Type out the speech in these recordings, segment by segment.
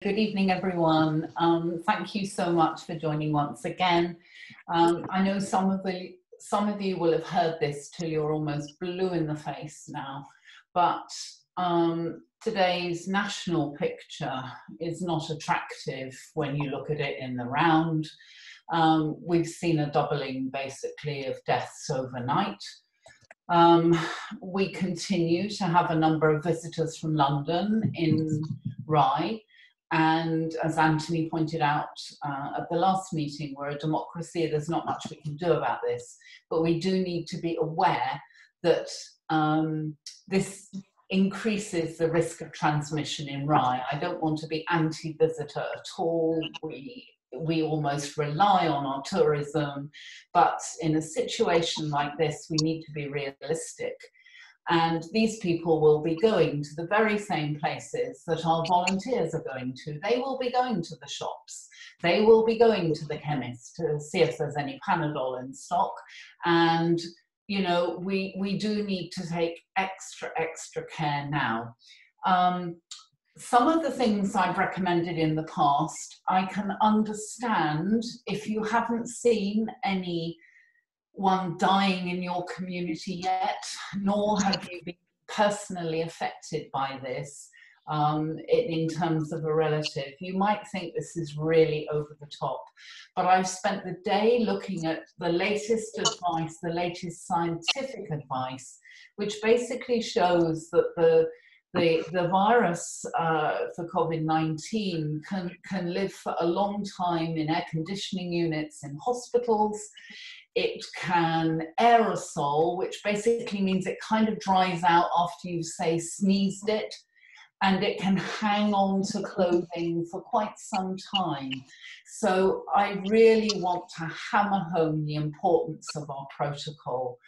Good evening, everyone. Thank you so much for joining once again. I know some of you will have heard this till you're almost blue in the face now, but today's national picture is not attractive when you look at it in the round. We've seen a doubling, basically, of deaths overnight. We continue to have a number of visitors from London in Rye. And as Anthony pointed out at the last meeting, we're a democracy, there's not much we can do about this, but we do need to be aware that this increases the risk of transmission in Rye. I don't want to be anti-visitor at all. We almost rely on our tourism, but in a situation like this, we need to be realistic. And these people will be going to the very same places that our volunteers are going to. They will be going to the shops. They will be going to the chemist to see if there's any Panadol in stock. And, you know, we do need to take extra care now. Some of the things I've recommended in the past, I can understand if you haven't seen anyone dying in your community yet, nor have you been personally affected by this in terms of a relative. You might think this is really over the top, but I've spent the day looking at the latest advice, the latest scientific advice, which basically shows that the virus for COVID-19 can live for a long time in air conditioning units in hospitals. It can aerosol, which basically means it kind of dries out after you've, say, sneezed it, and it can hang on to clothing for quite some time. So I really want to hammer home the importance of our protocol.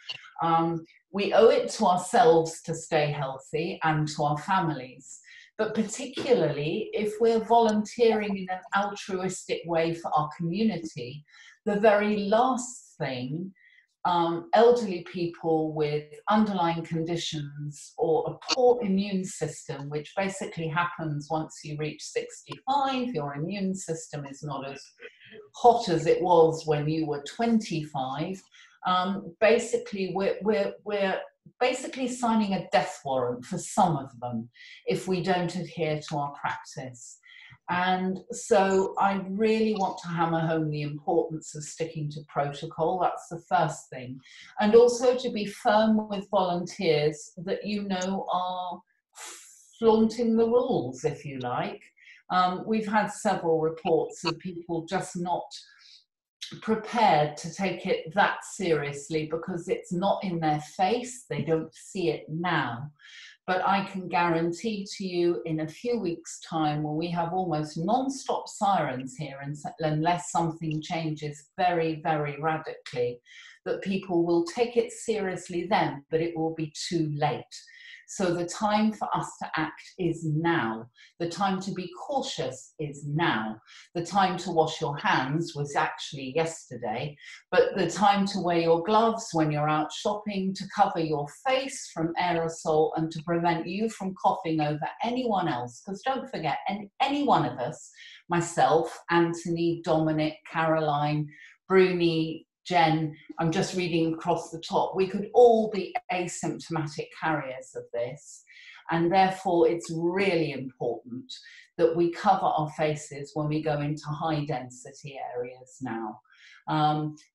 We owe it to ourselves to stay healthy and to our families, but particularly if we're volunteering in an altruistic way for our community, the very last thing, elderly people with underlying conditions or a poor immune system, which basically happens once you reach 65, your immune system is not as hot as it was when you were 25. Basically, we're basically signing a death warrant for some of them if we don't adhere to our practice. And so I really want to hammer home the importance of sticking to protocol. That's the first thing. And also to be firm with volunteers that you know are flaunting the rules, if you like. We've had several reports of people just not prepared to take it that seriously because it's not in their face, they don't see it now. But I can guarantee to you in a few weeks' time, when we have almost non-stop sirens here, unless something changes very, very radically, that people will take it seriously then, but it will be too late. So the time for us to act is now. The time to be cautious is now. The time to wash your hands was actually yesterday, but the time to wear your gloves when you're out shopping, to cover your face from aerosol and to prevent you from coughing over anyone else. Because don't forget, any one of us, myself, Anthony, Dominic, Caroline, Bruni, Jen, I'm just reading across the top, we could all be asymptomatic carriers of this, and therefore it's really important that we cover our faces when we go into high density areas now.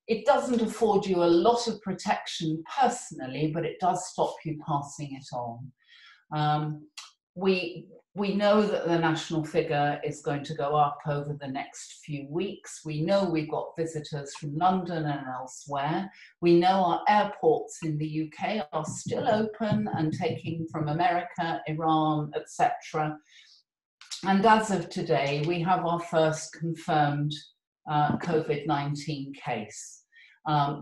It doesn't afford you a lot of protection personally, but it does stop you passing it on. We know that the national figure is going to go up over the next few weeks. We know we've got visitors from London and elsewhere. We know our airports in the UK are still open and taking from America, Iran, etc. And as of today, we have our first confirmed COVID-19 case.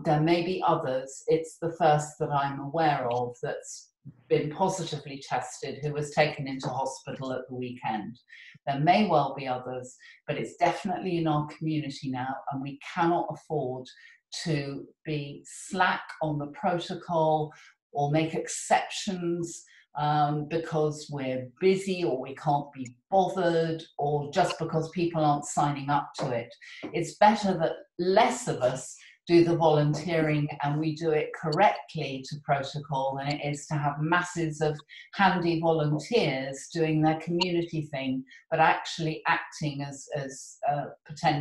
There may be others. It's the first that I'm aware of that's been positively tested who was taken into hospital at the weekend. There may well be others, but it's definitely in our community now, and we cannot afford to be slack on the protocol or make exceptions because we're busy or we can't be bothered or just because people aren't signing up to it. It's better that less of us do the volunteering and we do it correctly to protocol than it is to have masses of handy volunteers doing their community thing but actually acting as potential